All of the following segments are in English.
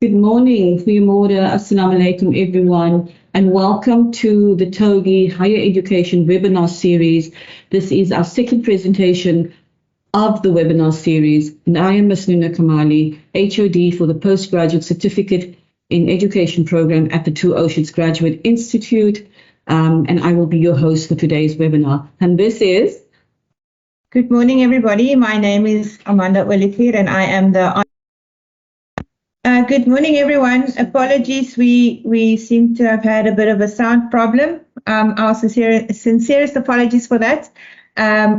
Good morning, goeiemorgen, assalamu alaikum everyone, and welcome to the TOGI Higher Education webinar series. This is our second presentation of the webinar series, and I am Masnoenah Kamalie, HOD for the Postgraduate Certificate in Education program at the Two Oceans Graduate Institute, and I will be your host for today's webinar. And this is... Good morning, everybody. My name is Olivier, and I am the... good morning, everyone. Apologies, we seem to have had a bit of a sound problem. Our sincerest apologies for that.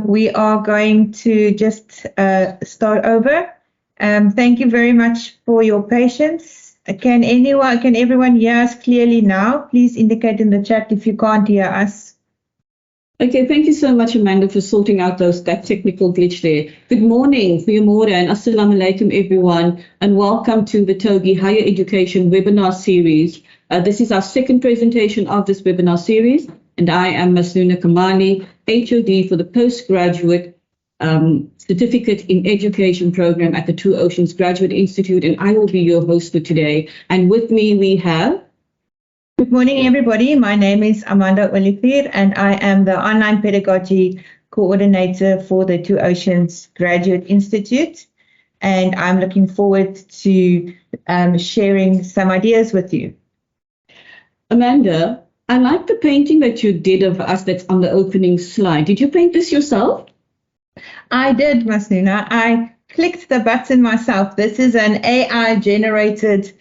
We are going to just start over. Thank you very much for your patience. Can everyone hear us clearly now? Please indicate in the chat if you can't hear us. Okay, thank you so much, Amanda, for sorting out that technical glitch there. Good morning, goeiemorgen, and assalamu alaikum everyone, and welcome to the TOGI Higher Education webinar series. This is our second presentation of this webinar series, and I am Masnoenah Kamalie, HOD for the Postgraduate Certificate in Education program at the Two Oceans Graduate Institute, and I will be your host for today. And with me we have... Good morning, everybody. My name is Olivier, and I am the Online Pedagogy Coordinator for the Two Oceans Graduate Institute. And I'm looking forward to sharing some ideas with you. Amanda, I like the painting that you did of us that's on the opening slide. Did you paint this yourself? I did, Masnoenah. I clicked the button myself. This is an AI-generated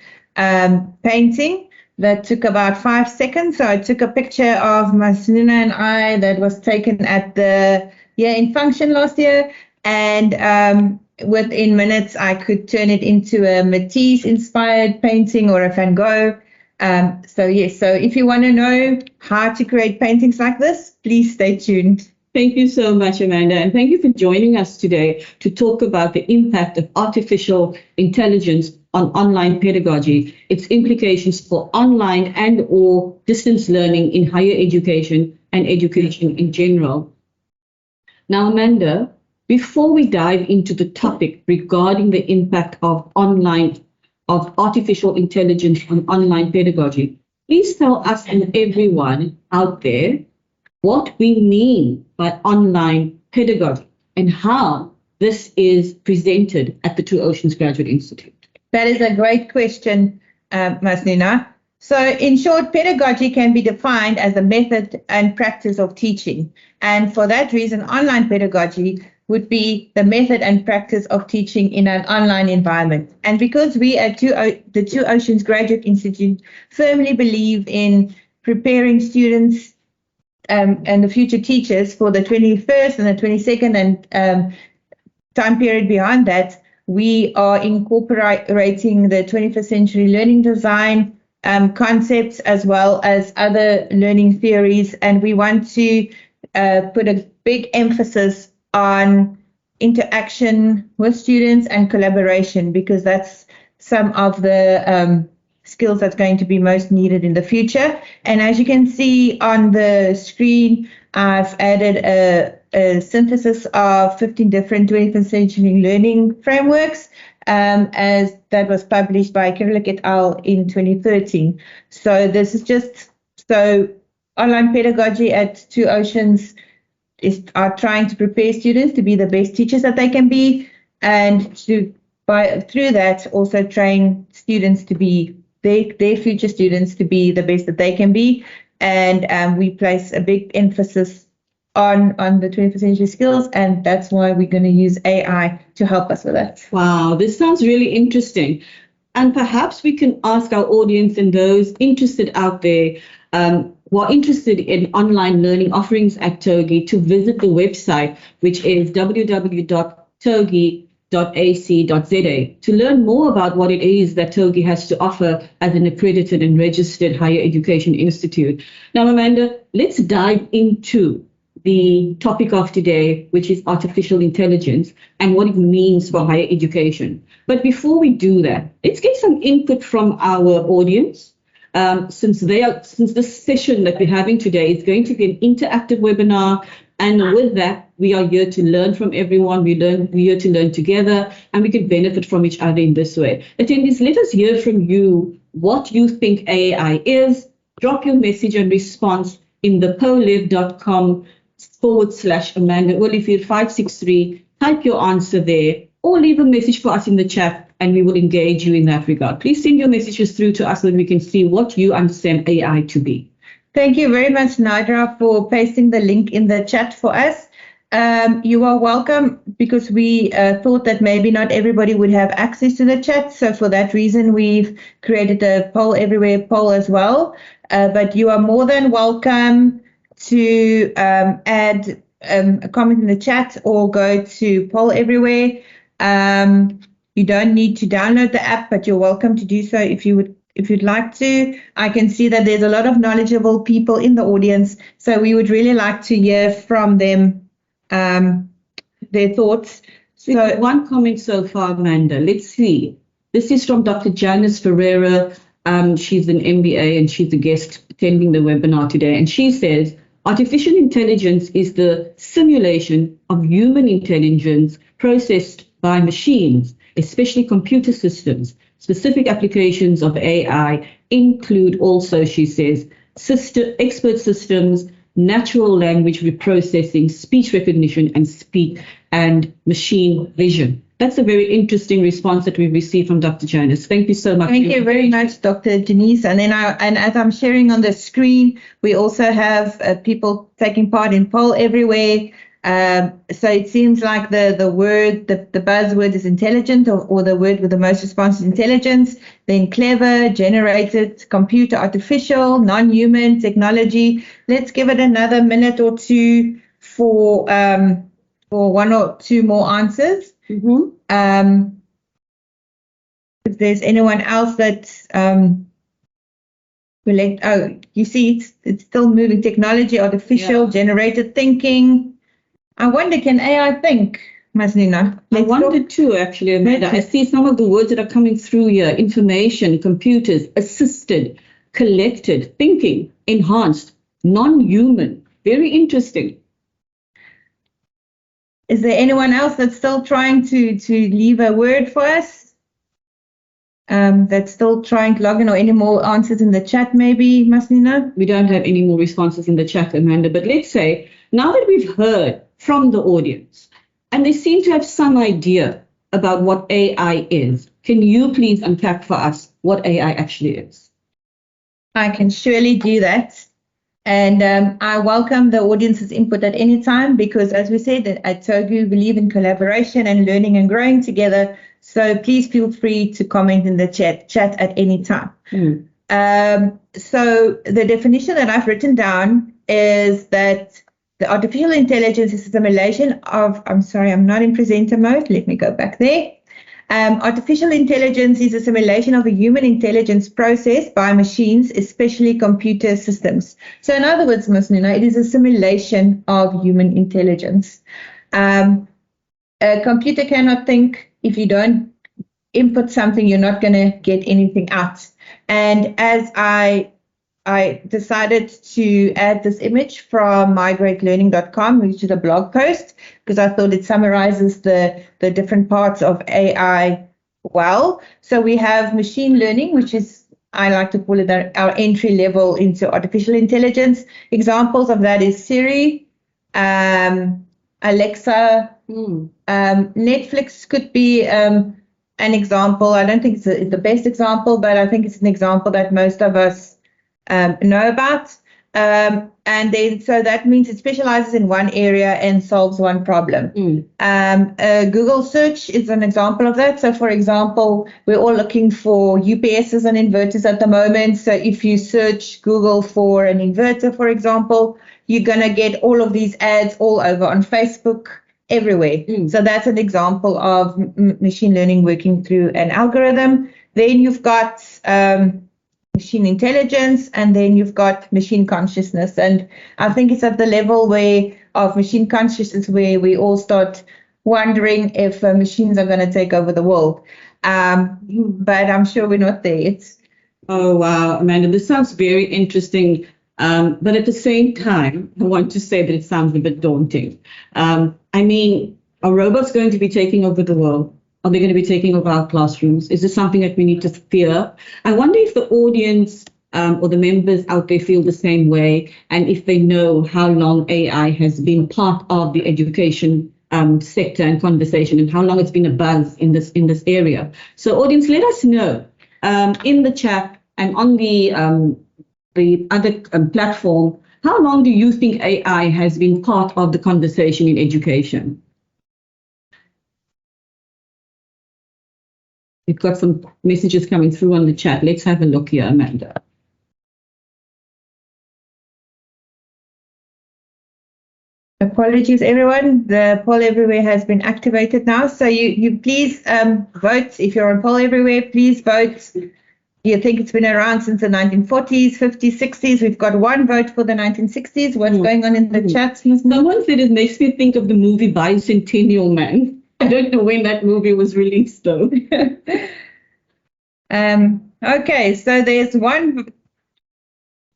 painting that took about 5 seconds. So I took a picture of Masnoenah and I that was taken at the Year in Function last year. And within minutes, I could turn it into a Matisse-inspired painting or a Van Gogh. So if you want to know how to create paintings like this, please stay tuned. Thank you so much, Amanda, and thank you for joining us today to talk about the impact of artificial intelligence on online pedagogy, its implications for online and or distance learning in higher education and education in general. Now, Amanda, before we dive into the topic regarding the impact of artificial intelligence on online pedagogy, please tell us and everyone out there what we mean by online pedagogy and how this is presented at the Two Oceans Graduate Institute. That is a great question, Masnoenah. So in short, pedagogy can be defined as a method and practice of teaching. And for that reason, online pedagogy would be the method and practice of teaching in an online environment. And because we at the Two Oceans Graduate Institute firmly believe in preparing students and the future teachers for the 21st and the 22nd and time period beyond that, we are incorporating the 21st century learning design concepts as well as other learning theories. And we want to put a big emphasis on interaction with students and collaboration, because that's some of the skills that's going to be most needed in the future. And as you can see on the screen, I've added a synthesis of 15 different 21st century learning frameworks, as that was published by Kamalie et al. In 2013. So this is just so online pedagogy at Two Oceans are trying to prepare students to be the best teachers that they can be, and through that also train students to be their future students to be the best that they can be. And we place a big emphasis on the 21st century skills, and that's why we're going to use AI to help us with that. Wow, this sounds really interesting. And perhaps we can ask our audience and those interested out there who are interested in online learning offerings at TOGI to visit the website, which is www.togi.ac.za, to learn more about what it is that TOGI has to offer as an accredited and registered higher education institute. Now, Amanda, let's dive into the topic of today, which is artificial intelligence and what it means for higher education. But before we do that, let's get some input from our audience. Since this session that we're having today is going to be an interactive webinar, And with that, we are here to learn from everyone. We're here to learn together, and we can benefit from each other in this way. Attendees, let us hear from you what you think AI is. Drop your message and response in the polev.com/Amanda Olivier 563. Type your answer there, or leave a message for us in the chat, and we will engage you in that regard. Please send your messages through to us so that we can see what you understand AI to be. Thank you very much, Nadra, for pasting the link in the chat for us. You are welcome, because we thought that maybe not everybody would have access to the chat. So for that reason, we've created a Poll Everywhere poll as well. But you are more than welcome to add a comment in the chat or go to Poll Everywhere. You don't need to download the app, but you're welcome to do so if you'd like to. I can see that there's a lot of knowledgeable people in the audience, so we would really like to hear from them, their thoughts. So one comment so far, Amanda. Let's see. This is from Dr. Janice Ferreira. She's an MBA and she's a guest attending the webinar today. And she says, artificial intelligence is the simulation of human intelligence processed by machines, especially computer systems. Specific applications of AI include also, she says, expert systems, natural language reprocessing, speech recognition, and machine vision. That's a very interesting response that we've received from Dr. Janice. Thank you so much. Thank you very much, Dr. Janice. And then as I'm sharing on the screen, we also have people taking part in Poll Everywhere. So it seems like the buzzword is intelligent, or the word with the most response is intelligence, then clever, generated, computer, artificial, non-human, technology. Let's give it another minute or two for one or two more answers. Mm-hmm. If there's anyone else that's you see it's still moving. Technology, artificial, generated thinking. I wonder, can AI think, Masnoenah? I wondered too, actually, Amanda. I see some of the words that are coming through here: information, computers, assisted, collected, thinking, enhanced, non-human. Very interesting. Is there anyone else that's still trying to leave a word for us? That's still trying to log in, or any more answers in the chat, maybe, Masnoenah? We don't have any more responses in the chat, Amanda. But let's say, now that we've heard from the audience, and they seem to have some idea about what AI is, can you please unpack for us what AI actually is? I can surely do that. And I welcome the audience's input at any time, because as we said, at TOGI, we believe in collaboration and learning and growing together. So please feel free to comment in the chat at any time. So the definition that I've written down is that the artificial intelligence is a simulation of, I'm sorry, I'm not in presenter mode. Let me go back there. Artificial intelligence is a simulation of a human intelligence processed by machines, especially computer systems. So in other words, Masnoenah, it is a simulation of human intelligence. A computer cannot think. If you don't input something, you're not going to get anything out. And as I decided to add this image from mygreatlearning.com, which is a blog post, because I thought it summarizes the different parts of AI well. So we have machine learning, which is, I like to call it our entry level into artificial intelligence. Examples of that is Siri, Alexa, Netflix could be an example. I don't think it's the best example, but I think it's an example that most of us know about. And then, so that means it specializes in one area and solves one problem. Google search is an example of that. So for example, we're all looking for UPSs and inverters at the moment. So if you search Google for an inverter, for example, you're going to get all of these ads all over on Facebook, everywhere. So that's an example of machine learning working through an algorithm. Then you've got machine intelligence, and then you've got machine consciousness. And I think it's at the level of machine consciousness where we all start wondering if machines are going to take over the world. But I'm sure we're not there yet. Oh, wow, Amanda, this sounds very interesting. But at the same time, I want to say that it sounds a bit daunting. I mean, are robots going to be taking over the world? Are they going to be taking over our classrooms? Is this something that we need to fear? I wonder if the audience or the members out there feel the same way, and if they know how long AI has been part of the education sector and conversation, and how long it's been a buzz in this area. So, audience, let us know in the chat and on the other platform, how long do you think AI has been part of the conversation in education? We've got some messages coming through on the chat. Let's have a look here, Amanda. Apologies, everyone. The poll everywhere has been activated now. So you please vote. If you're on poll everywhere, please vote. Do you think it's been around since the 1940s, 50s, 60s? We've got one vote for the 1960s. What's going on in the chat? Someone said it makes me think of the movie Bicentennial Man. I don't know when that movie was released, though. Okay, so there's one.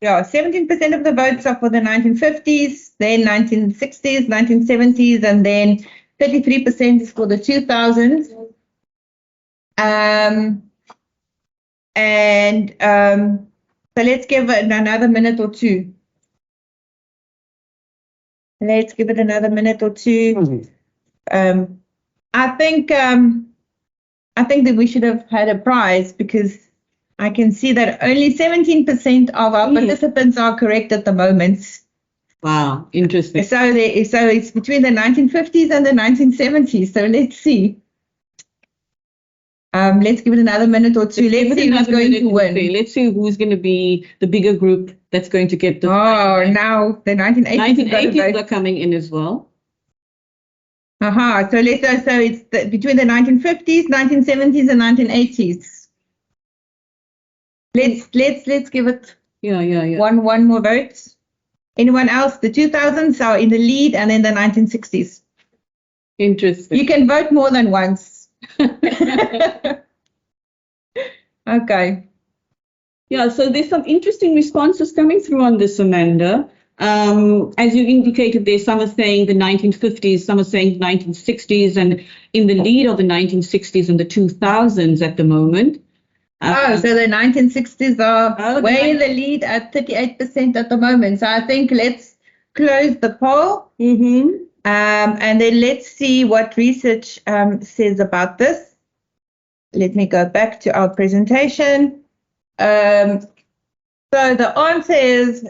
Yeah, 17% of the votes are for the 1950s, then 1960s, 1970s, and then 33% is for the 2000s. So let's give it another minute or two. Let's give it another minute or two. I think that we should have had a prize, because I can see that only 17% of our participants are correct at the moment. Wow, interesting. So it's between the 1950s and the 1970s. So let's see. Let's give it another minute or two. Let's see who's going to win. Let's see who's going to be the bigger group that's going to get the. Now the 1980s are coming in as well. So it's between the 1950s, 1970s, and 1980s. Let's give it. Yeah. One more vote. Anyone else? The 2000s are in the lead, and then the 1960s. Interesting. You can vote more than once. Okay. Yeah, so there's some interesting responses coming through on this, Amanda. As you indicated there, some are saying the 1950s, some are saying 1960s, and in the lead of the 1960s and the 2000s at the moment. So the 1960s are way in the lead at 38% at the moment. So I think let's close the poll. And then let's see what research says about this. Let me go back to our presentation. So the answer is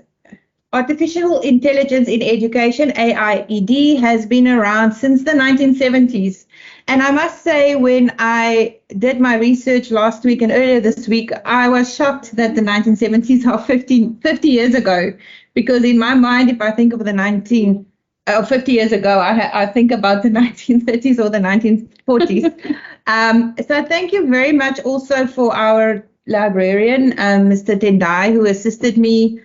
artificial intelligence in education, AIED, has been around since the 1970s. And I must say, when I did my research last week and earlier this week, I was shocked that the 1970s are 50 years ago. Because in my mind, if I think of the 50 years ago, I think about the 1930s or the 1940s. So thank you very much also for our librarian, Mr. Tendai, who assisted me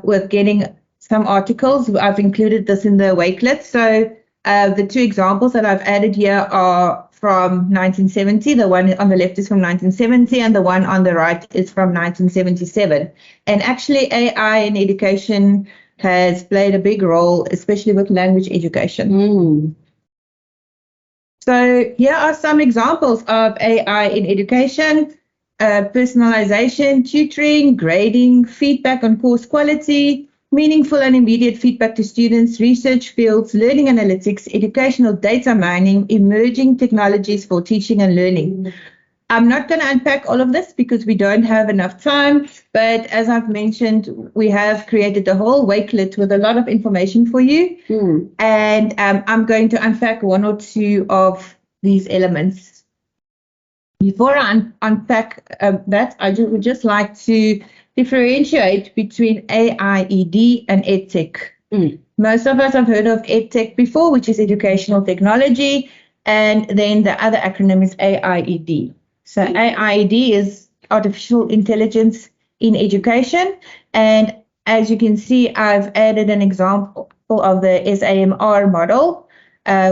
with getting some articles. I've included this in the Wakelet. So the two examples that I've added here are from 1970. The one on the left is from 1970, and the one on the right is from 1977. And actually, AI in education has played a big role, especially with language education. So here are some examples of AI in education: personalization, tutoring, grading, feedback on course quality, meaningful and immediate feedback to students, research fields, learning analytics, educational data mining, emerging technologies for teaching and learning. I'm not going to unpack all of this because we don't have enough time, but as I've mentioned, we have created a whole Wakelet with a lot of information for you, and I'm going to unpack one or two of these elements. Before I unpack that, I would just like to differentiate between AIED and EdTech. Most of us have heard of EdTech before, which is educational technology, and then the other acronym is AIED. So AIED is artificial intelligence in education, and as you can see, I've added an example of the SAMR model,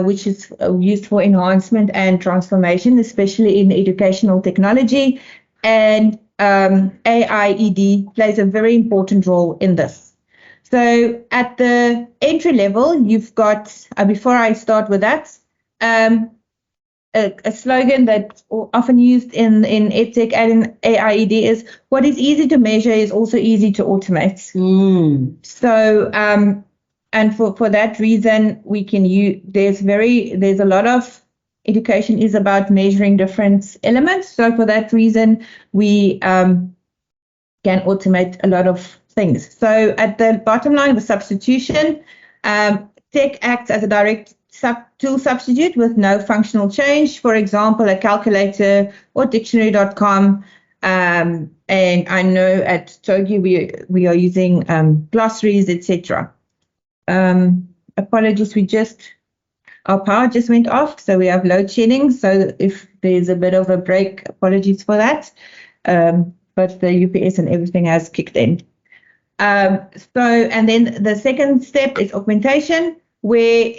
which is used for enhancement and transformation, especially in educational technology, and AIED plays a very important role in this. So at the entry level, you've got, before I start with that, a slogan that's often used in EdTech and in AIED is, what is easy to measure is also easy to automate. So, and for that reason, we can use, there's a lot of education is about measuring different elements. So for that reason, we can automate a lot of things. So at the bottom line, the substitution, tech acts as a direct tool substitute with no functional change. For example, a calculator or dictionary.com. And I know at TOGI we are using glossaries, etc. Apologies, our power just went off, so we have load shedding. So if there's a bit of a break, apologies for that. But the UPS and everything has kicked in. And then the second step is augmentation, where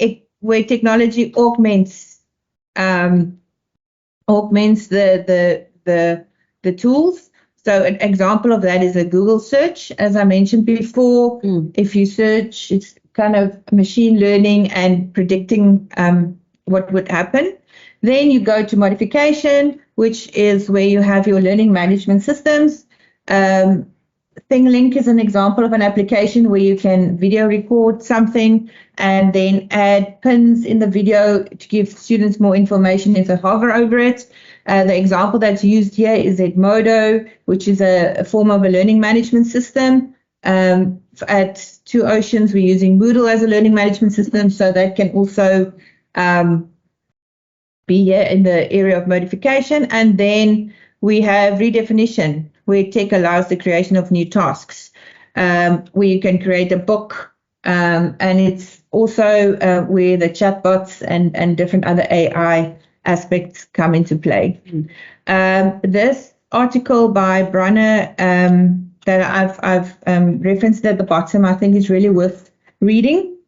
technology augments the tools. So an example of that is a Google search, as I mentioned before. If you search, it's kind of machine learning and predicting what would happen. Then you go to modification, which is where you have your learning management systems. ThingLink is an example of an application where you can video record something and then add pins in the video to give students more information if they hover over it. The example that's used here is Edmodo, which is a form of a learning management system. At Two Oceans, we're using Moodle as a learning management system, so that can also be here in the area of modification. And then we have redefinition, where tech allows the creation of new tasks, where you can create a book, and it's also where the chatbots and different other AI aspects come into play. This article by Bronner that I've referenced at the bottom, I think is really worth reading.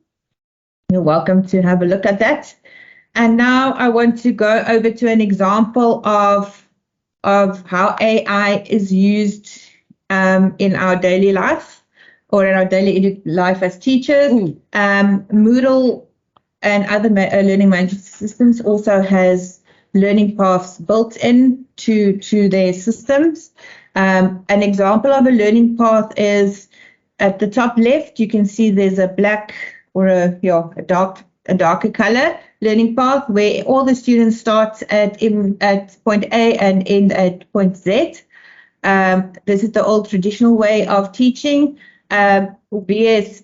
You're welcome to have a look at that. And now I want to go over to an example of how AI is used in our daily life or in our daily life as teachers. Moodle and other learning management systems also has learning paths built in to their systems. An example of a learning path is at the top left, you can see there's a black or a darker color learning path where all the students start at point A and end at point Z. This is the old traditional way of teaching. BS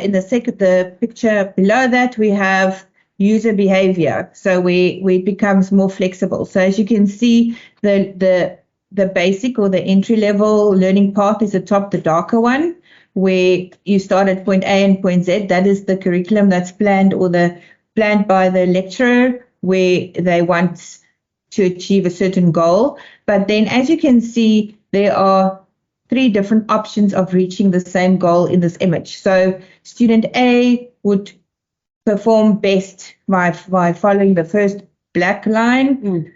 in the picture below that, we have user behavior. So it becomes more flexible. So as you can see, the basic or the entry level learning path is atop the darker one, where you start at point A and point Z. That is the curriculum that's planned by the lecturer, where they want to achieve a certain goal. But then, as you can see, there are 3 different options of reaching the same goal in this image. So student A would perform best by following the first black line.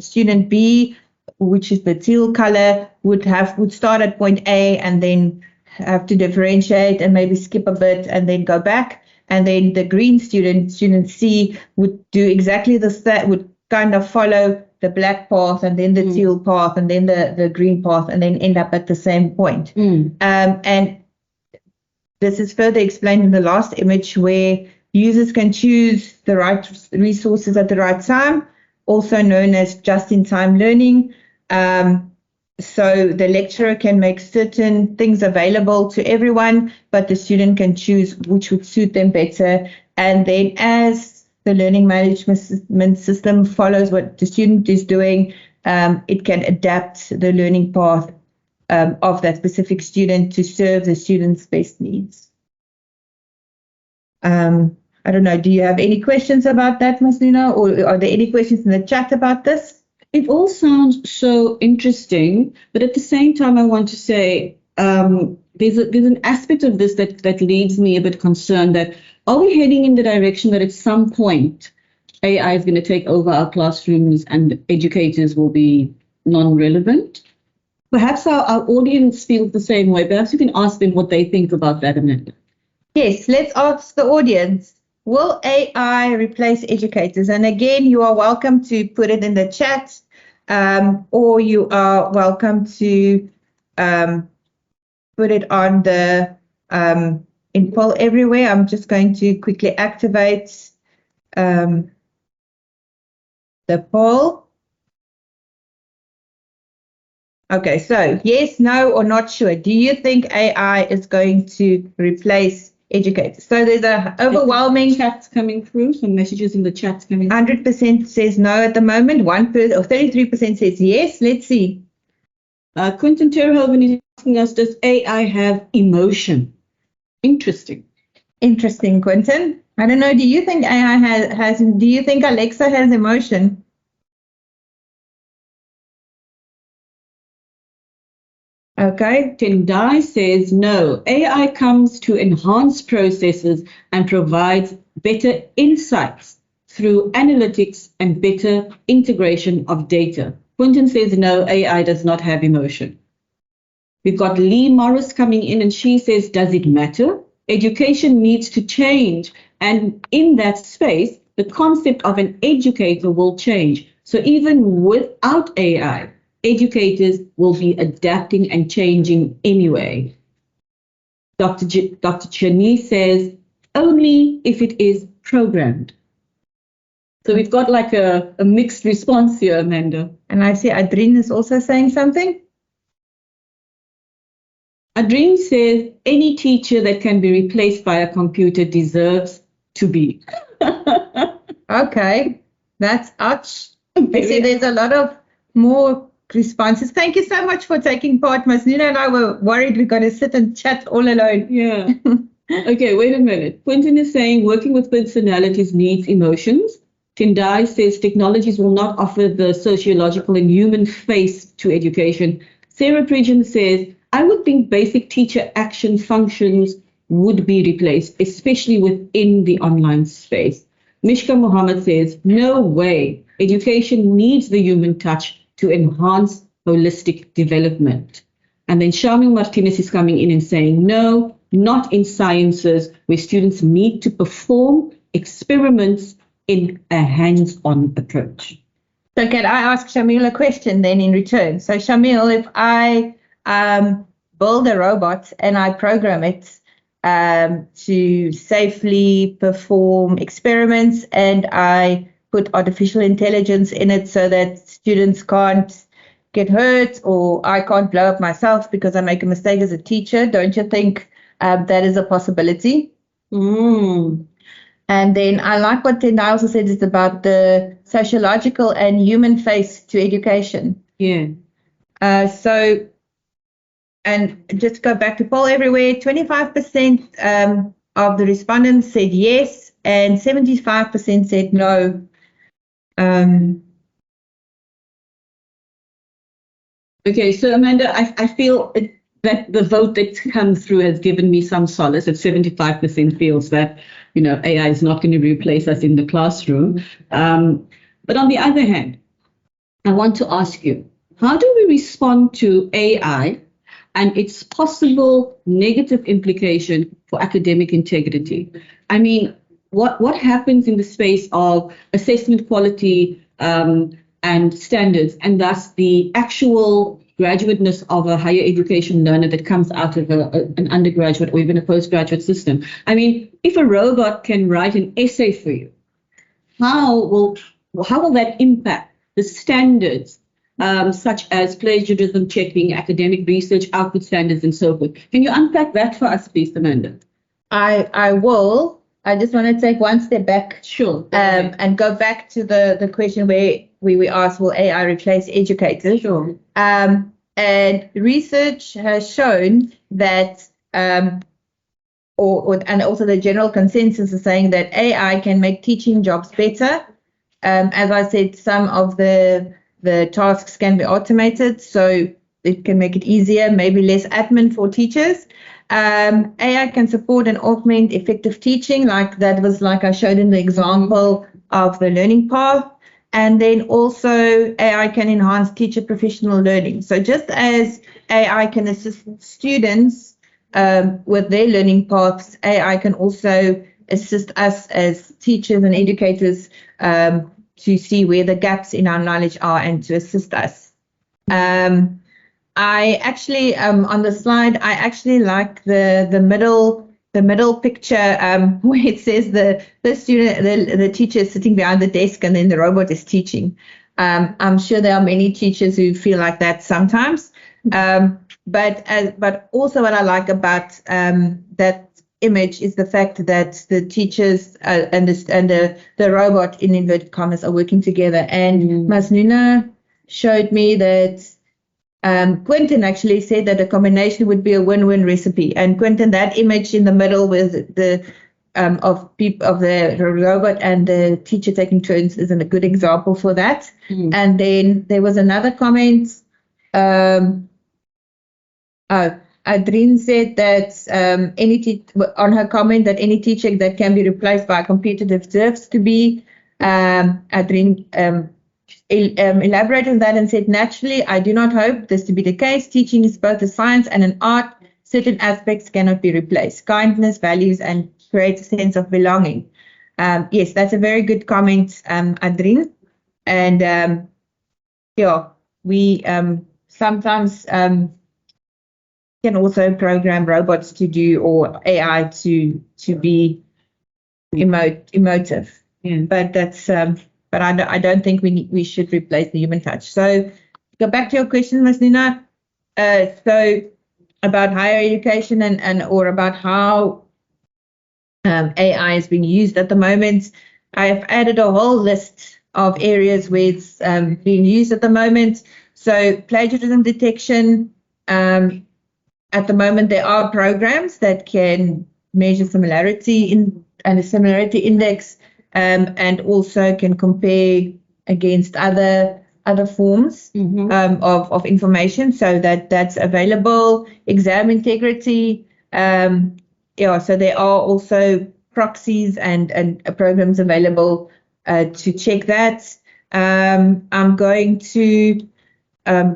Student B, which is the teal color, would start at point A and then have to differentiate and maybe skip a bit and then go back. And then the green student C, would do exactly that, would kind of follow the black path and then the teal path and then the green path and then end up at the same point. And this is further explained in the last image, where users can choose the right resources at the right time, also known as just-in-time learning. So the lecturer can make certain things available to everyone, but the student can choose which would suit them better. And then as the learning management system follows what the student is doing, it can adapt the learning path of that specific student to serve the student's best needs. I don't know, do you have any questions about that, Masnoenah, or are there any questions in the chat about this? It all sounds so interesting, but at the same time, I want to say there's an aspect of this that leaves me a bit concerned, that are we heading in the direction that at some point AI is going to take over our classrooms and educators will be non-relevant? Perhaps our audience feels the same way. Perhaps you can ask them what they think about that, Amanda. Yes, let's ask the audience. Will AI replace educators? And again, you are welcome to put it in the chat, or you are welcome to put it on the in poll everywhere. I'm just going to quickly activate the poll. Okay, so yes, no, or not sure. Do you think AI is going to replace educators? So there's a overwhelming chats coming through, some messages in the chats coming through. 100% says no at the moment. 33% says yes. Let's see. Quentin Terhoven is asking us, does AI have emotion? Interesting. Interesting, Quentin. I don't know. Do you think AI has do you think Alexa has emotion? Okay. Tendai says no. AI comes to enhance processes and provides better insights through analytics and better integration of data. Quentin says no, AI does not have emotion. We've got Lee Morris coming in and she says, does it matter? Education needs to change. And in that space, the concept of an educator will change. So even without AI, educators will be adapting and changing anyway. Dr. Chani says, only if it is programmed. So we've got like a mixed response here, Amanda. And I see Adrien is also saying something. Adrien says, any teacher that can be replaced by a computer deserves to be. Okay, that's ouch. I see there's a lot of more responses. Thank you so much for taking part. Masnoenah and I were worried we're going to sit and chat all alone. Yeah. Okay, wait a minute. Quentin is saying working with personalities needs emotions. Tendai says technologies will not offer the sociological and human face to education. Sarah Pridgen says, I would think basic teacher action functions would be replaced, especially within the online space. Mishka Mohammed says, no way. Education needs the human touch to enhance holistic development. And then Shamil Martinez is coming in and saying, no, not in sciences where students need to perform experiments in a hands-on approach. So can I ask Shamil a question then in return? So Shamil, if I build a robot and I program it to safely perform experiments and I put artificial intelligence in it so that students can't get hurt or I can't blow up myself because I make a mistake as a teacher, don't you think that is a possibility? And then I like what Tendai also said is about the sociological and human face to education. Yeah. And just go back to poll everywhere, 25% of the respondents said yes and 75% said no. Okay, so Amanda, I feel that the vote that's come through has given me some solace. That 75% feels that, AI is not going to replace us in the classroom. But on the other hand, I want to ask you, how do we respond to AI and its possible negative implication for academic integrity? I mean, what happens in the space of assessment quality and standards, and thus the actual graduateness of a higher education learner that comes out of an undergraduate or even a postgraduate system? I mean, if a robot can write an essay for you, how will that impact the standards such as plagiarism checking, academic research, output standards, and so forth? Can you unpack that for us, please, Amanda? I will. I just want to take one step back. Sure. And go back to the question where we asked, will AI replace educators? Sure. And research has shown that, and also the general consensus is saying that AI can make teaching jobs better. As I said, some of the tasks can be automated, so it can make it easier, maybe less admin for teachers. AI can support and augment effective teaching, like I showed in the example of the learning path. And then also AI can enhance teacher professional learning. So just as AI can assist students with their learning paths, AI can also assist us as teachers and educators to see where the gaps in our knowledge are and to assist us. I actually, on the slide, I actually like the middle picture where it says the teacher is sitting behind the desk and then the robot is teaching. I'm sure there are many teachers who feel like that sometimes. But also what I like about that image is the fact that the teachers and the robot in inverted commas are working together. And Masnoenah showed me that Quentin actually said that a combination would be a win-win recipe. And Quentin, that image in the middle with the of the robot and the teacher taking turns is a good example for that. And then there was another comment. Adrien said that on her comment that any teacher that can be replaced by a computer deserves to be. Adrien elaborated on that and said, naturally, I do not hope this to be the case. Teaching is both a science and an art. Certain aspects cannot be replaced. Kindness, values, and create a sense of belonging. Yes, that's a very good comment, Adrien. And we sometimes can also program robots to do, or AI to be emotive. Yeah. But that's but I don't think we should replace the human touch. So go back to your question, Masnoenah. So about higher education and or about how AI is being used at the moment. I've added a whole list of areas where it's being used at the moment. So plagiarism detection. At the moment, there are programs that can measure similarity and a similarity index, and also can compare against other forms of information. So that's available. Exam integrity. So there are also proxies and programs available to check that. I'm going to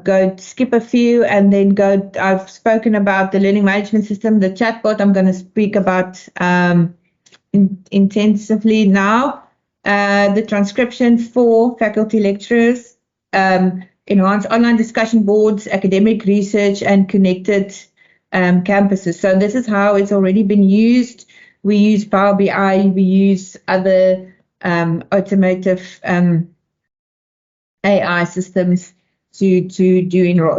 go skip a few and then go. I've spoken about the learning management system, the chatbot. I'm going to speak about intensively now. The transcription for faculty lecturers, enhanced online discussion boards, academic research, and connected campuses. So this is how it's already been used. We use Power BI. We use other automotive AI systems to do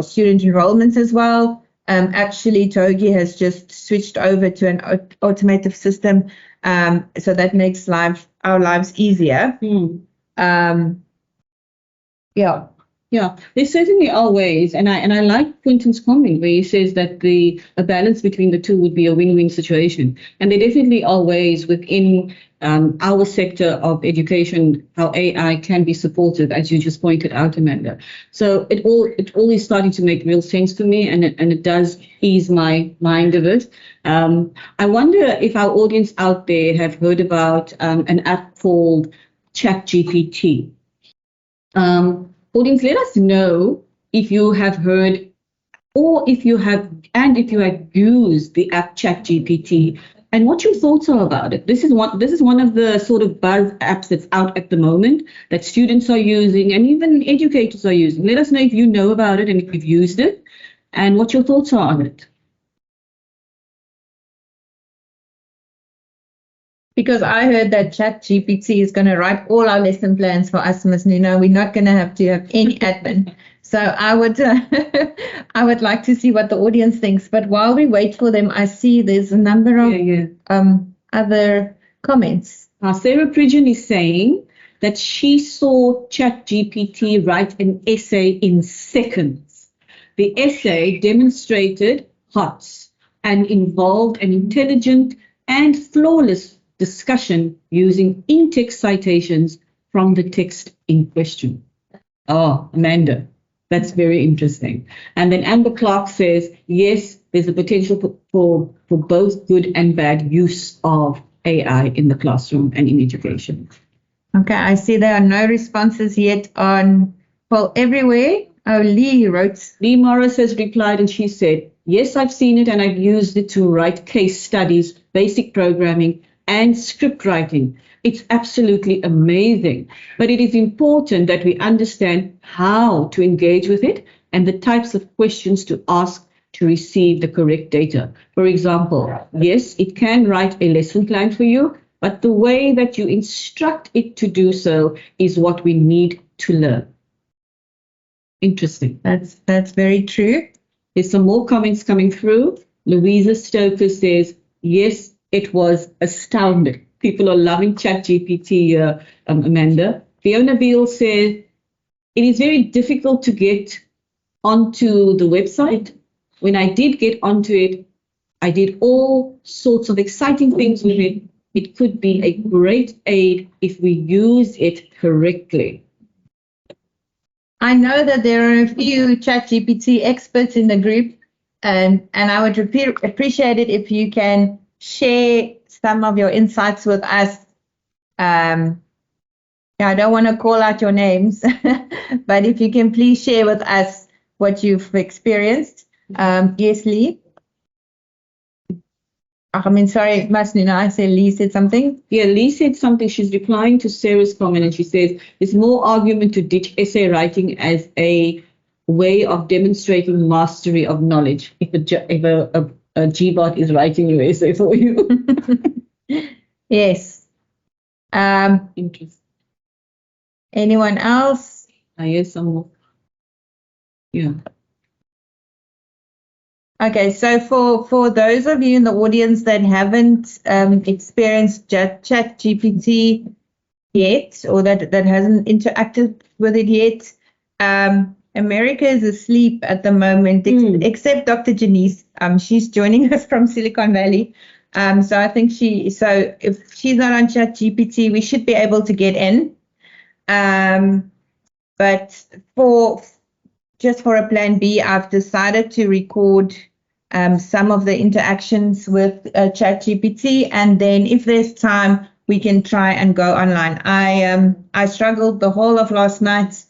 student enrollments as well. Actually, TOGI has just switched over to an automotive system, so that makes our lives easier. Yeah, there certainly are ways, and I like Quentin's comment where he says that a balance between the two would be a win-win situation, and there definitely are ways within our sector of education how AI can be supportive, as you just pointed out, Amanda. So it all is starting to make real sense for me, and it does ease my mind of it. I wonder if our audience out there have heard about an app called ChatGPT. Audience, let us know if you have heard, or if you have used the app ChatGPT, and what your thoughts are about it. This is one of the sort of buzz apps that's out at the moment that students are using and even educators are using. Let us know if you know about it and if you've used it, and what your thoughts are on it. Because I heard that ChatGPT is going to write all our lesson plans for us, Masnoenah. We're not going to have any admin. So I would like to see what the audience thinks. But while we wait for them, I see there's a number of other comments. Sarah Pridgeon is saying that she saw ChatGPT write an essay in seconds. The essay demonstrated hot and involved an intelligent and flawless discussion using in-text citations from the text in question. Oh, Amanda, that's very interesting. And then Amber Clark says, yes, there's a potential for both good and bad use of AI in the classroom and in education. Okay, I see there are no responses yet on Poll Everywhere. Oh, Lee wrote. Lee Morris has replied and she said, yes, I've seen it and I've used it to write case studies, basic programming, and script writing. It's absolutely amazing. But it is important that we understand how to engage with it and the types of questions to ask to receive the correct data. For example, yes, it can write a lesson plan for you, but the way that you instruct it to do so is what we need to learn. Interesting. That's very true. There's some more comments coming through. Louisa Stoker says, yes, it was astounding. People are loving ChatGPT, Amanda. Fiona Beale says, it is very difficult to get onto the website. When I did get onto it, I did all sorts of exciting things with it. It could be a great aid if we use it correctly. I know that there are a few ChatGPT experts in the group, and I would appreciate it if you can share some of your insights with us. I don't want to call out your names, but if you can please share with us what you've experienced. Yes, Lee. Sorry, Masnoenah, I said Lee said something. Yeah, Lee said something. She's replying to Sarah's comment and she says, there's more argument to ditch essay writing as a way of demonstrating mastery of knowledge if a GBot is writing your essay for you. Yes. Interesting. Anyone else? Yes, some more. Yeah. Okay, so for those of you in the audience that haven't experienced ChatGPT yet, or that hasn't interacted with it yet, America is asleep at the moment, except Dr. Janice. She's joining us from Silicon Valley. So I think if she's not on ChatGPT, we should be able to get in. But just for a plan B, I've decided to record some of the interactions with ChatGPT, and then if there's time, we can try and go online. I struggled the whole of last night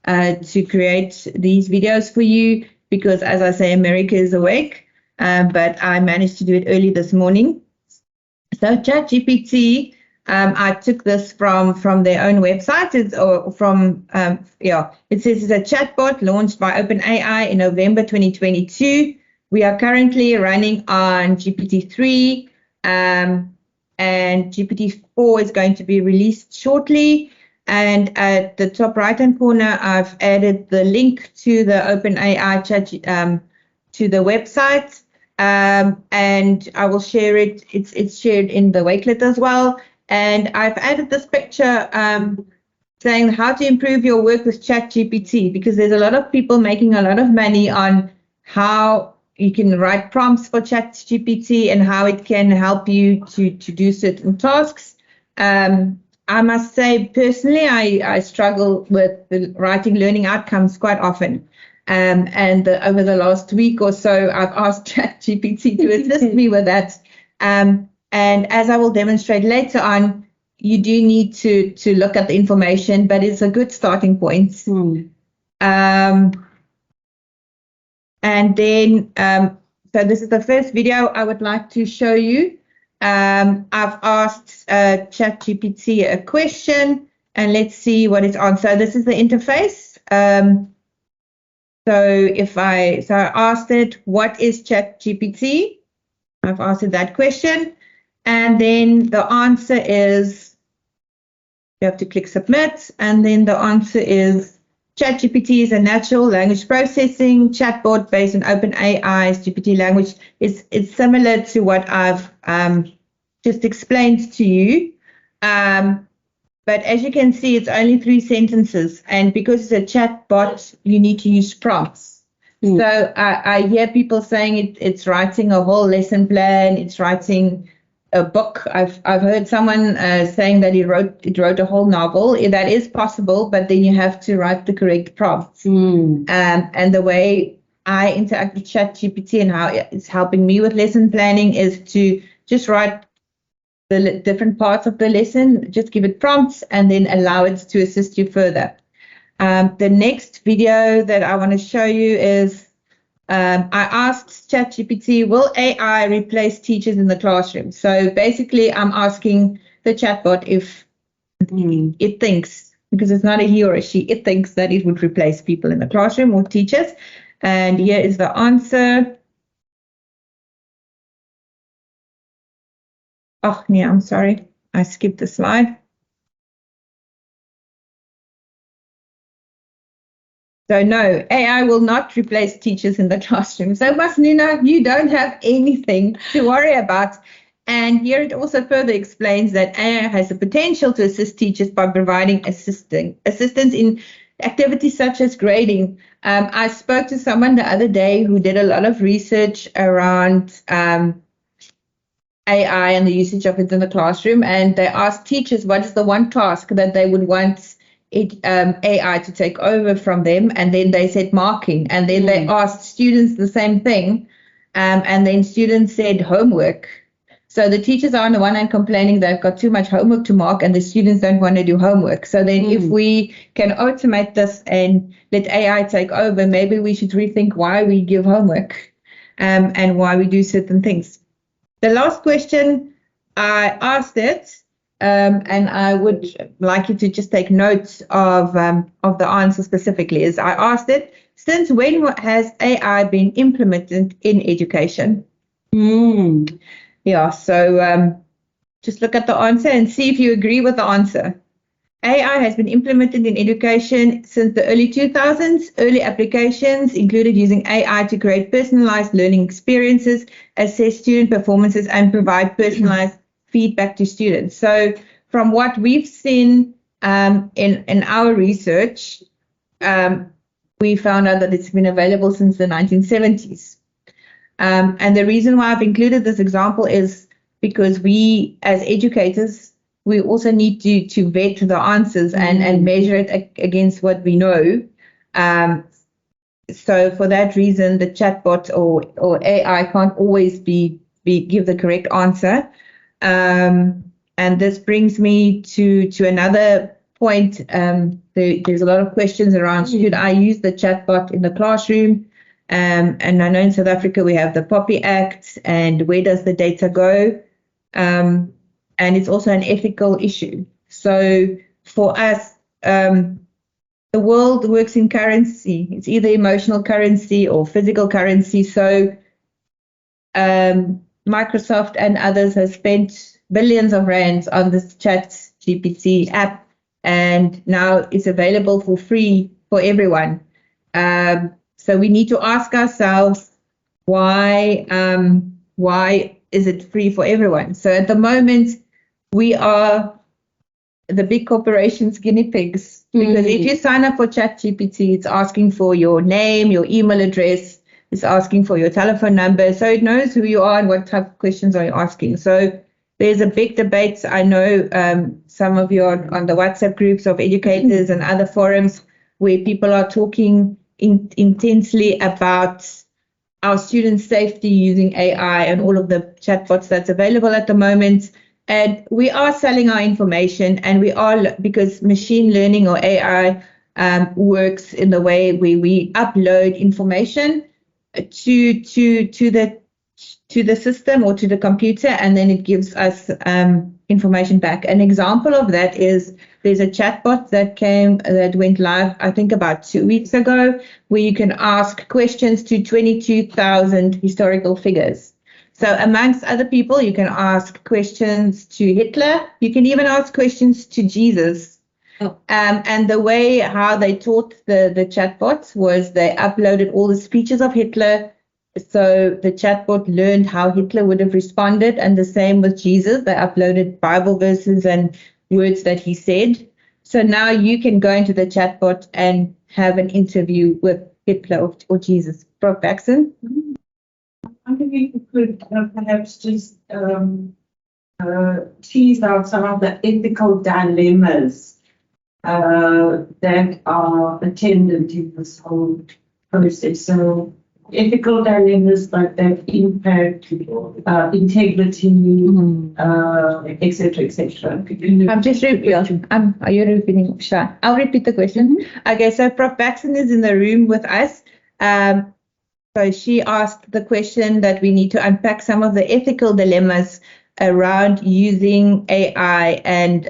to create these videos for you because, as I say, America is awake, but I managed to do it early this morning. So ChatGPT, I took this from their own website. It says it's a chatbot launched by OpenAI in November 2022. We are currently running on GPT-3, and GPT-4 is going to be released shortly. And at the top right-hand corner, I've added the link to the OpenAI chat to the website, and I will share it. It's shared in the Wakelet as well. And I've added this picture saying how to improve your work with ChatGPT, because there's a lot of people making a lot of money on how you can write prompts for ChatGPT and how it can help you to do certain tasks. I must say, personally, I struggle with writing learning outcomes quite often. And over the last week or so, I've asked ChatGPT to assist me with that. And as I will demonstrate later on, you do need to look at the information, but it's a good starting point. And then, so this is the first video I would like to show you. I've asked ChatGPT a question, and let's see what it's on. So this is the interface. So I asked it, what is ChatGPT? I've asked it that question. And then the answer is, you have to click submit. And then the answer is, ChatGPT is a natural language processing chatbot based on OpenAI's GPT language. It's similar to what I've just explained to you. But as you can see, it's only 3 sentences. And because it's a chatbot, you need to use prompts. So I hear people saying it's writing a whole lesson plan. It's writing a book. I've heard someone saying that it wrote a whole novel. That is possible, but then you have to write the correct prompts. And the way I interact with ChatGPT and how it's helping me with lesson planning is to just write the different parts of the lesson, just give it prompts and then allow it to assist you further. The next video that I want to show you is I asked ChatGPT, will AI replace teachers in the classroom? So basically, I'm asking the chatbot if it thinks, because it's not a he or a she, it thinks that it would replace people in the classroom or teachers. And here is the answer. Oh, yeah, I'm sorry. I skipped the slide. So no, AI will not replace teachers in the classroom. So Masnoenah, you don't have anything to worry about. And here it also further explains that AI has the potential to assist teachers by providing assistance in activities such as grading. I spoke to someone the other day who did a lot of research around AI and the usage of it in the classroom, and they asked teachers what is the one task that they would want AI to take over from them, and then they said marking, and then they asked students the same thing, and then students said homework. So the teachers are on the one hand complaining they've got too much homework to mark and the students don't want to do homework. So then if we can automate this and let AI take over, maybe we should rethink why we give homework and why we do certain things. The last question I asked it, and I would like you to just take notes of the answer specifically, is I asked it, since when has AI been implemented in education? Yeah, so just look at the answer and see if you agree with the answer. AI has been implemented in education since the early 2000s. Early applications included using AI to create personalized learning experiences, assess student performances, and provide personalized feedback to students. So from what we've seen in our research, we found out that it's been available since the 1970s. And the reason why I've included this example is because we, as educators, we also need to vet the answers and measure it against what we know. So for that reason, the chatbot or AI can't always give the correct answer. And this brings me to another point. There's a lot of questions around, should I use the chatbot in the classroom? And I know in South Africa we have the POPI Act, and where does the data go? And it's also an ethical issue. So for us, the world works in currency. It's either emotional currency or physical currency. So Microsoft and others have spent billions of rands on this ChatGPT app, and now it's available for free for everyone. So we need to ask ourselves, why is it free for everyone? So at the moment, we are the big corporations' guinea pigs, because if you sign up for ChatGPT, it's asking for your name, your email address, it's asking for your telephone number, so it knows who you are and what type of questions are you asking. So there's a big debate. I know some of you are on the WhatsApp groups of educators and other forums where people are talking intensely about our students' safety using AI and all of the chatbots that's available at the moment. And we are selling our information, and we are, because machine learning or AI works in the way where we upload information to the system or to the computer, and then it gives us information back. An example of that is there's a chatbot that went live, I think about 2 weeks ago, where you can ask questions to 22,000 historical figures. So amongst other people, you can ask questions to Hitler. You can even ask questions to Jesus. And the way how they taught the chatbots was they uploaded all the speeches of Hitler. So the chatbot learned how Hitler would have responded, and the same with Jesus. They uploaded Bible verses and words that he said. So now you can go into the chatbot and have an interview with Hitler or Jesus. Prof. Baxen? I think you could perhaps just tease out some of the ethical dilemmas that are attendant in this whole process. So ethical dilemmas like that impact integrity, etc., etc. I'm just repeating. Are you repeating? Sure. I'll repeat the question. Okay, so Prof. Baxton is in the room with us. So she asked the question that we need to unpack some of the ethical dilemmas around using AI, and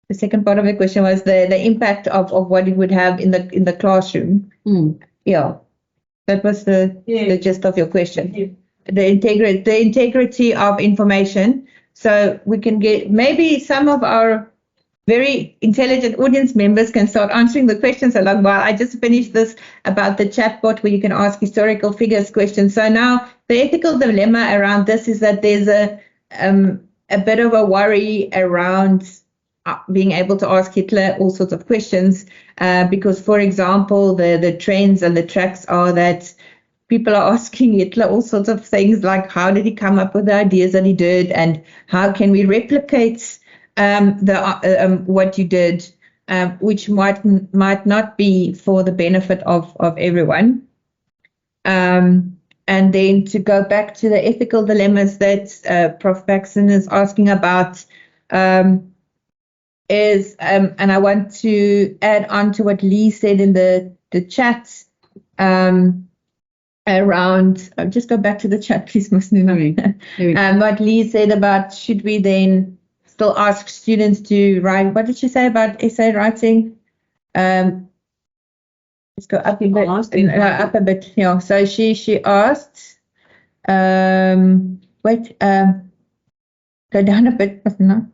the second part of the question was the impact of what it would have in the classroom. Yeah, that was the gist of your question. The integrity of information. So we can get, maybe some of our very intelligent audience members can start answering the questions along while I just finished this about the chatbot where you can ask historical figures questions. So now the ethical dilemma around this is that there's a bit of a worry around being able to ask Hitler all sorts of questions because, for example, the trends and the tracks are that people are asking Hitler all sorts of things like how did he come up with the ideas that he did, and how can we replicate what you did, which might not be for the benefit of everyone. And then to go back to the ethical dilemmas that Prof. Baxton is asking about, is and I want to add on to what Lee said in the chat around. Just go back to the chat, please, Masnoenah. What Lee said about should we then still ask students to write. What did she say about essay writing? Let's go up a bit. Up a bit. Yeah. So she asked. Wait. Go down a bit. No.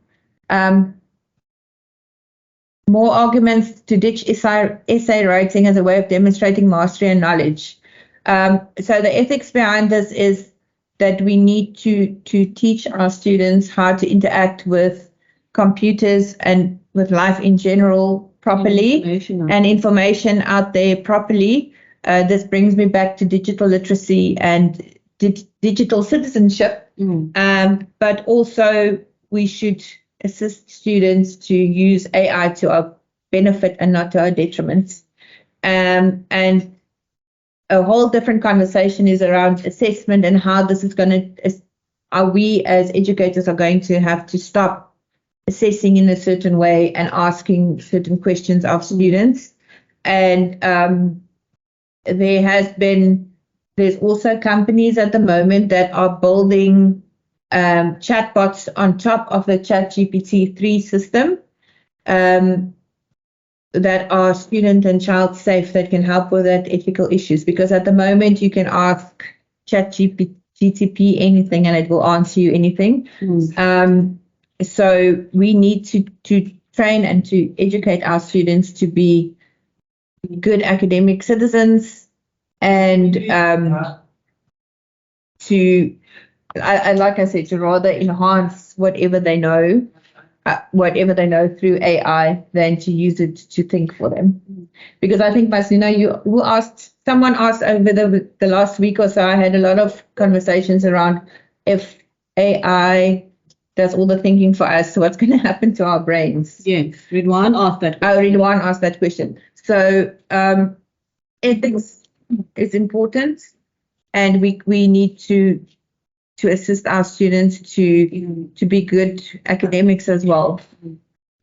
More arguments to ditch essay writing as a way of demonstrating mastery and knowledge. So the ethics behind this is that we need to teach our students how to interact with computers and with life in general properly, and information out there properly. This brings me back to digital literacy and digital citizenship. But also we should assist students to use AI to our benefit and not to our detriment. And a whole different conversation is around assessment and how this is going to, are we as educators are going to have to stop assessing in a certain way and asking certain questions of students. And there's also companies at the moment that are building chatbots on top of the ChatGPT-3 system that are student and child safe, that can help with that ethical issues. Because at the moment you can ask ChatGPT anything and it will answer you anything. So we need to train and to educate our students to be good academic citizens, and like I said, to rather enhance whatever they know through AI than to use it to think for them. Because I think, Masnoenah, someone asked over the last week or so, I had a lot of conversations around if AI does all the thinking for us, so what's going to happen to our brains? Yes, Ridwan asked that. Ridwan asked that question. So ethics is important, and we need to assist our students to be good academics as well.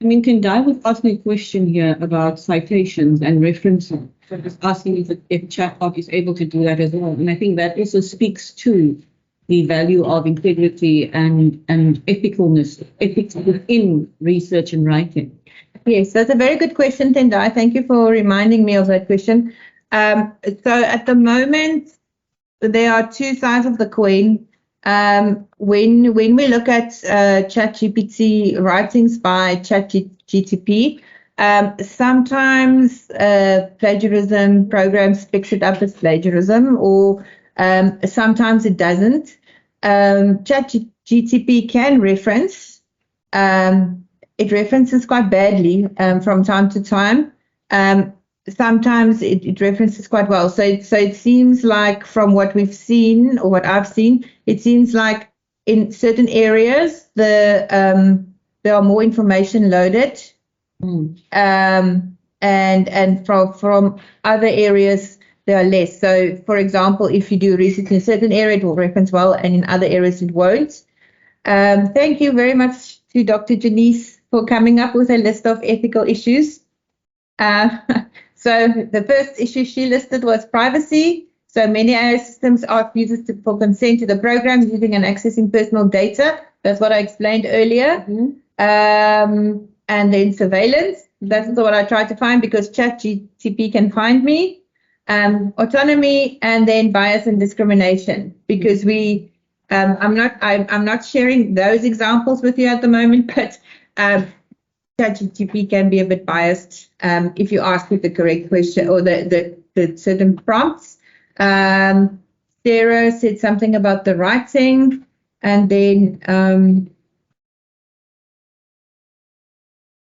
I mean, Tendai was asking a question here about citations and referencing. So just asking if chatbot is able to do that as well. And I think that also speaks to the value of integrity and ethicalness, ethics within research and writing. Yes, that's a very good question, Tendai. Thank you for reminding me of that question. So at the moment, there are two sides of the coin. When we look at ChatGPT writings by ChatGPT, sometimes plagiarism programs picks it up as plagiarism, or sometimes it doesn't. ChatGPT can reference. It references quite badly from time to time. Sometimes it references quite well. So it seems like, from what we've seen or what I've seen, it seems like in certain areas there are more information loaded, and from other areas there are less. So, for example, if you do research in a certain area, it will reference well, and in other areas it won't. Thank you very much to Dr. Janice for coming up with a list of ethical issues. So the first issue she listed was privacy. So many AI systems ask users for consent to the program using and accessing personal data. That's what I explained earlier. And then surveillance. That's what I tried to find because ChatGPT can find me. Autonomy, and then bias and discrimination. Because I'm not sharing those examples with you at the moment, but ChatGPT can be a bit biased if you ask it the correct question or the certain prompts. Sarah said something about the writing, and then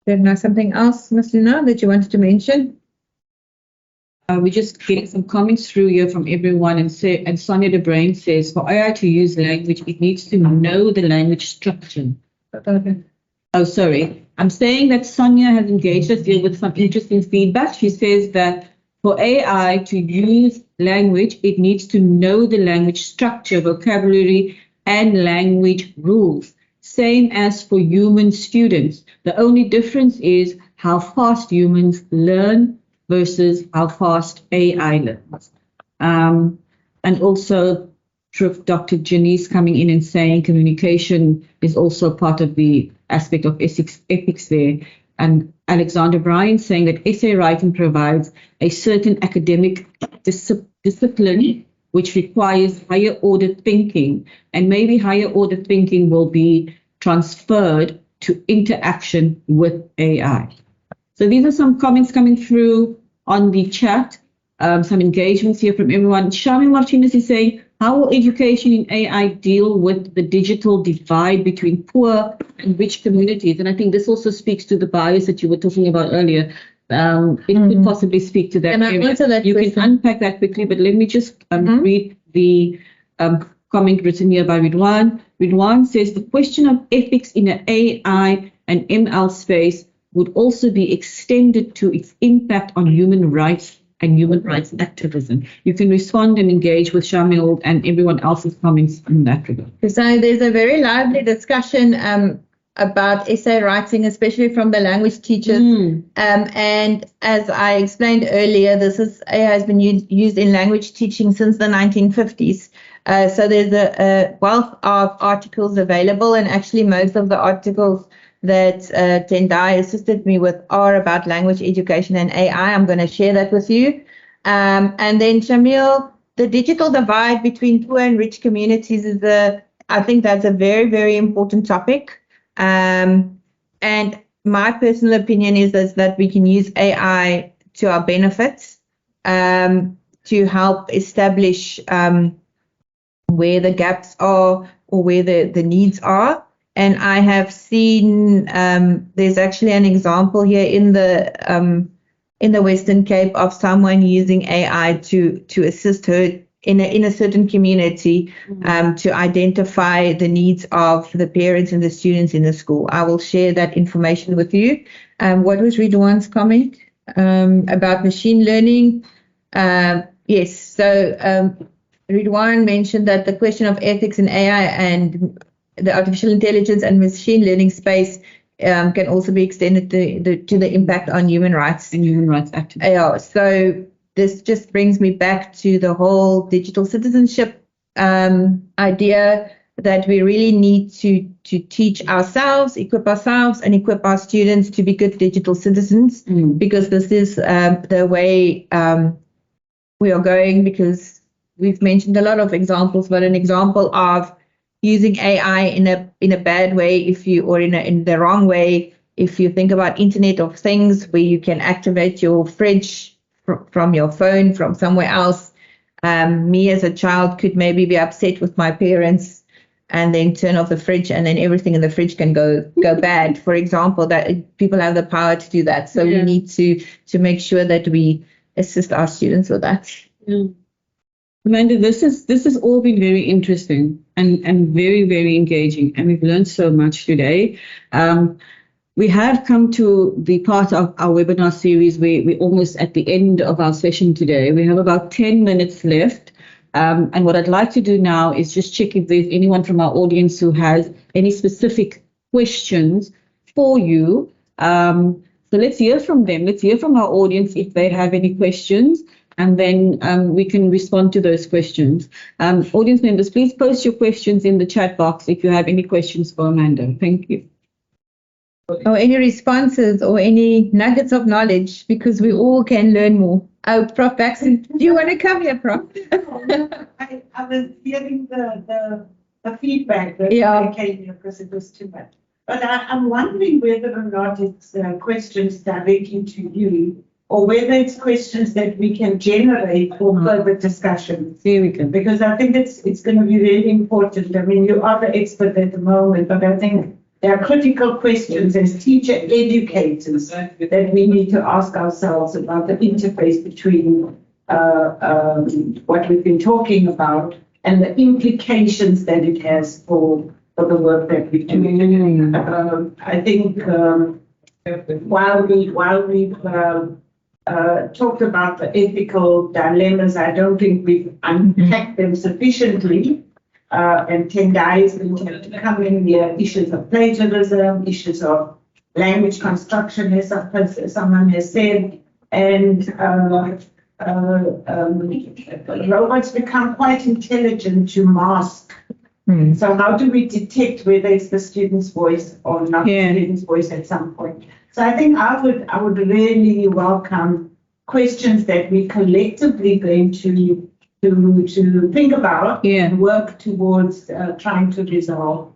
there's something else, Masnoenah, that you wanted to mention. We just getting some comments through here from everyone, and Sonia De Brain says, for AI to use language, it needs to know the language structure. Oh, sorry. I'm saying that Sonia has engaged us here with some interesting feedback. She says that for AI to use language, it needs to know the language structure, vocabulary, and language rules. Same as for human students. The only difference is how fast humans learn versus how fast AI learns. And also Dr. Janice coming in and saying communication is also part of the aspect of ethics there. And Alexander Bryan saying that essay writing provides a certain academic discipline which requires higher order thinking, and maybe higher order thinking will be transferred to interaction with AI. So these are some comments coming through on the chat, some engagements here from everyone. Shami Martinez is saying, how will education in AI deal with the digital divide between poor and rich communities? And I think this also speaks to the bias that you were talking about earlier. It could possibly speak to that. Can I answer that you question? can unpack that quickly, but let me just read the comment written here by Ridwan. Ridwan says, the question of ethics in an AI and ML space would also be extended to its impact on human rights and human rights activism. You can respond and engage with Shamil and everyone else's comments in that regard. So there's a very lively discussion about essay writing, especially from the language teachers. And as I explained earlier, AI has been used in language teaching since the 1950s. So there's a wealth of articles available, and actually most of the articles that Tendai assisted me with are about language education and AI. I'm going to share that with you. And then Shamil, the digital divide between poor and rich communities I think that's a very, very important topic. And my personal opinion is that we can use AI to our benefit to help establish where the gaps are or where the needs are. And I have seen there's actually an example here in the Western Cape of someone using AI to assist her in a certain community to identify the needs of the parents and the students in the school. I will share that information with you. What was Ridwan's comment about machine learning? Yes, so Ridwan mentioned that the question of ethics in AI and the artificial intelligence and machine learning space can also be extended to the impact on human rights and human rights activism. Yeah, so this just brings me back to the whole digital citizenship idea that we really need to teach ourselves, equip ourselves, and equip our students to be good digital citizens, because this is the way we are going. Because we've mentioned a lot of examples, but an example of using AI in a bad way, in the wrong way, if you think about Internet of Things, where you can activate your fridge from your phone from somewhere else. Me as a child could maybe be upset with my parents and then turn off the fridge, and then everything in the fridge can go bad. For example, that people have the power to do that. So we need to make sure that we assist our students with that. Yeah. Amanda, this has all been very interesting and very, very engaging, and we've learned so much today. We have come to the part of our webinar series where we're almost at the end of our session today. We have about 10 minutes left. And what I'd like to do now is just check if there's anyone from our audience who has any specific questions for you. So let's hear from them. Let's hear from our audience if they have any questions, and then we can respond to those questions. Audience members, please post your questions in the chat box if you have any questions for Amanda. Thank you. Or any responses or any nuggets of knowledge, because we all can learn more. Oh, Prof. Baxton, do you want to come here, Prof? I was hearing the feedback that came here because it was too much. But I'm wondering whether or not it's questions directly to you, or whether it's questions that we can generate for further discussions. Here we go. Because I think it's going to be really important. I mean, you are the expert at the moment, but I think there are critical questions as teacher educators that we need to ask ourselves about the interface between what we've been talking about and the implications that it has for the work that we do. I think while we've talked about the ethical dilemmas, I don't think we've unpacked them sufficiently. And TOGI is going to have to come in here, issues of plagiarism, issues of language construction, as someone has said, and robots become quite intelligent to mask. So how do we detect whether it's the student's voice or not the student's voice at some point? So I think I would really welcome questions that we collectively going to think about and work towards trying to resolve.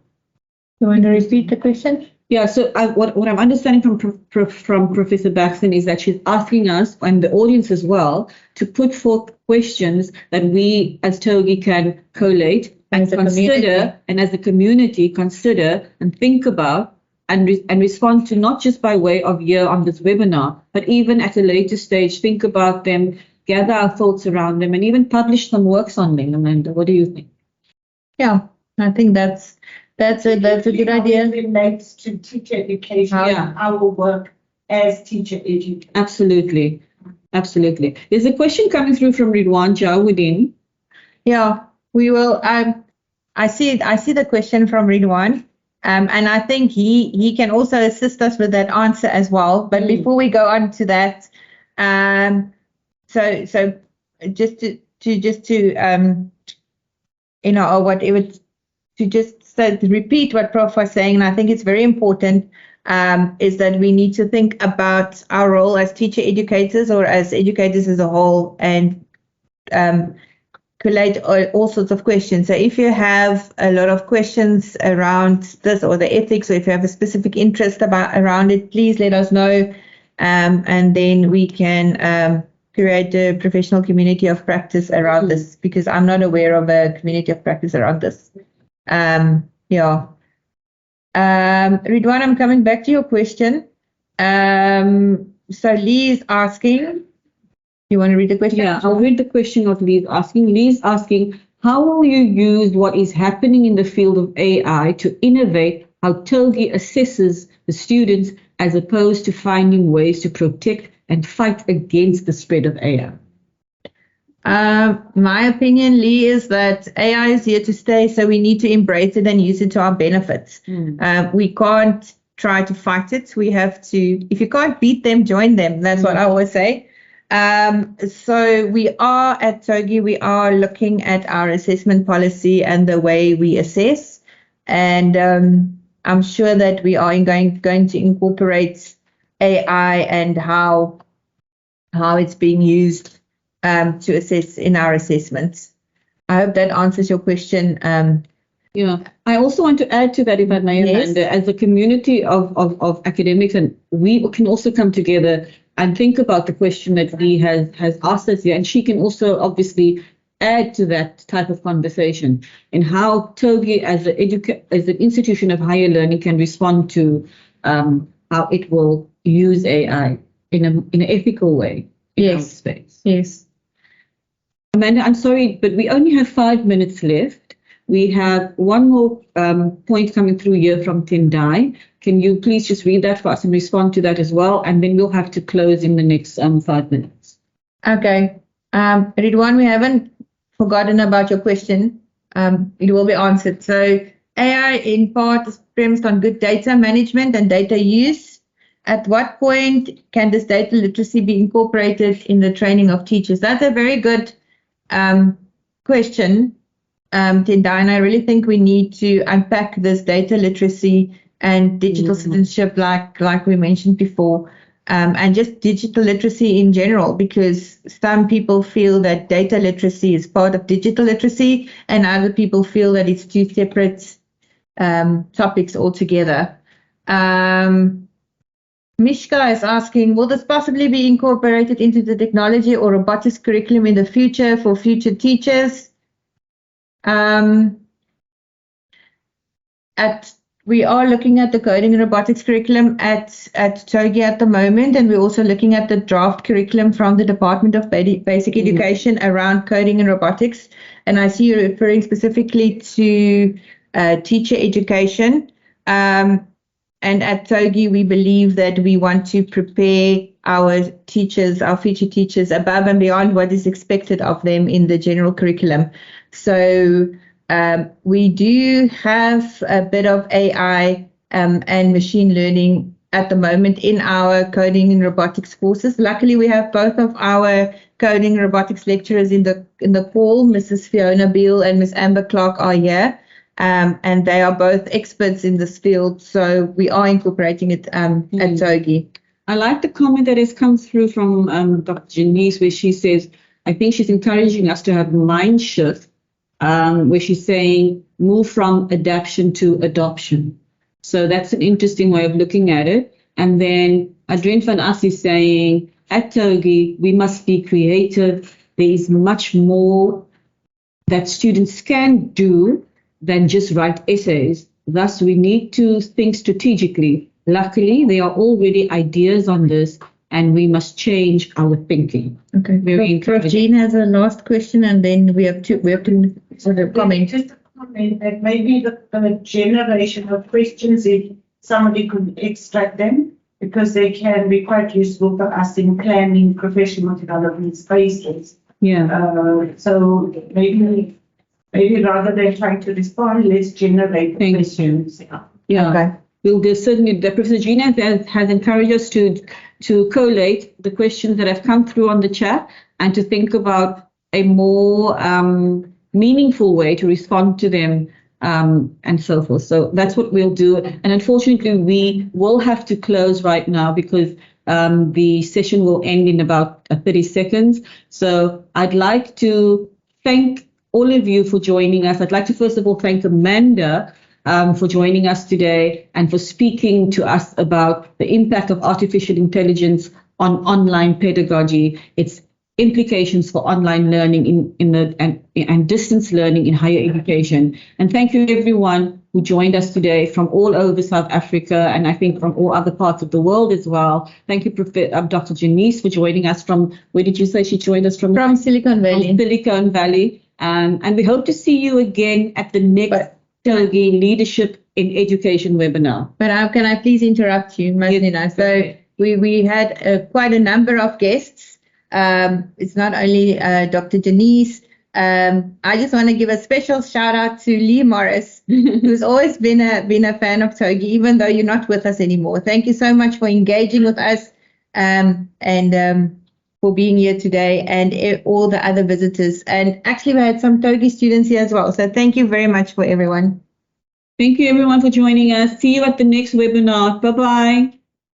You want to repeat the question? Yeah, so what I'm understanding from Professor Baxton is that she's asking us, and the audience as well, to put forth questions that we as TOGI can collate and consider, and as a community consider and think about and respond to, not just by way of here on this webinar, but even at a later stage, think about them, gather our thoughts around them, and even publish some works on them. Amanda, what do you think? Yeah, I think that's a good idea. It relates to teacher education, our work as teacher educators. Absolutely. There's a question coming through from Ridwan Jawuddin. Yeah, we will. I see the question from Ridwan, and I think he can also assist us with that answer as well. But before we go on to that, so just to or whatever, to just repeat what Prof was saying, and I think it's very important, is that we need to think about our role as teacher educators or as educators as a whole, and collate all sorts of questions. So if you have a lot of questions around this or the ethics, or if you have a specific interest around it, please let us know, and then we can create a professional community of practice around this, because I'm not aware of a community of practice around this. Ridwan, I'm coming back to your question. So Lee is asking, you want to read the question? Yeah, I'll read the question of Lee's asking. Lee's asking, how will you use what is happening in the field of AI to innovate how TOGI assesses the students, as opposed to finding ways to protect and fight against the spread of AI? My opinion, Lee, is that AI is here to stay, so we need to embrace it and use it to our benefits. We can't try to fight it. We have to, if you can't beat them, join them. That's what I always say. So we are at TOGI, we are looking at our assessment policy and the way we assess. And I'm sure that we are going to incorporate AI and how it's being used to assess in our assessments. I hope that answers your question. Yeah, I also want to add to that, if I may, Amanda, as a community of academics, and we can also come together and think about the question that Lee has asked us here, and she can also obviously add to that type of conversation, and how TOGI as an institution of higher learning can respond to how it will use AI in an ethical way in our space. Yes. Amanda, I'm sorry, but we only have 5 minutes left. We have one more point coming through here from TOGI. Can you please just read that for us and respond to that as well? And then we'll have to close in the next 5 minutes. Okay. Ridwan, we haven't forgotten about your question. It will be answered. So AI in part is premised on good data management and data use. At what point can this data literacy be incorporated in the training of teachers? That's a very good question, Tendai, and I really think we need to unpack this data literacy and digital citizenship like we mentioned before. And just digital literacy in general, because some people feel that data literacy is part of digital literacy and other people feel that it's two separate topics altogether. Mishka is asking, will this possibly be incorporated into the technology or robotics curriculum in the future for future teachers? We are looking at the coding and robotics curriculum at TOGI at the moment, and we're also looking at the draft curriculum from the Department of Basic Education around coding and robotics. And I see you're referring specifically to teacher education. And at TOGI, we believe that we want to prepare our teachers, our future teachers, above and beyond what is expected of them in the general curriculum. So we do have a bit of AI and machine learning at the moment in our coding and robotics courses. Luckily, we have both of our coding and robotics lecturers in the call. Mrs. Fiona Beale and Ms. Amber Clark are here, and they are both experts in this field. So we are incorporating it at TOGI. I like the comment that has come through from Dr. Janice, where she says, I think she's encouraging us to have mind shift, where she's saying move from adaptation to adoption. So that's an interesting way of looking at it. And then Adrian van As is saying, at TOGI, we must be creative. There is much more that students can do than just write essays. Thus, we need to think strategically. Luckily, there are already ideas on this, and we must change our thinking. Okay. Very encouraging. Jean has a last question, and then we have to sort of comment. Just a comment that maybe the generation of questions, if somebody could extract them, because they can be quite useful for us in planning professional development spaces. Yeah. So maybe rather than trying to respond, let's generate questions. Yeah. Okay. We'll do certainly. Professor Gina has encouraged us to collate the questions that have come through on the chat and to think about a more meaningful way to respond to them and so forth. So that's what we'll do. And unfortunately, we will have to close right now because the session will end in about 30 seconds. So I'd like to thank all of you for joining us. I'd like to first of all thank Amanda for joining us today and for speaking to us about the impact of artificial intelligence on online pedagogy, its implications for online learning and distance learning in higher education. And thank you everyone who joined us today from all over South Africa and I think from all other parts of the world as well. Thank you, Dr. Janice, for joining us from, where did you say she joined us from? From Silicon Valley. From Silicon Valley. And we hope to see you again at the next TOGI Leadership in Education webinar. But how can I please interrupt you, Masnoenah? Yes. So we had quite a number of guests. It's not only Dr. Janice. I just want to give a special shout out to Lee Morris, who's always been a fan of TOGI, even though you're not with us anymore. Thank you so much for engaging with us and for being here today, and all the other visitors. And actually, we had some TOGI students here as well. So thank you very much for everyone. Thank you everyone for joining us. See you at the next webinar. Bye-bye.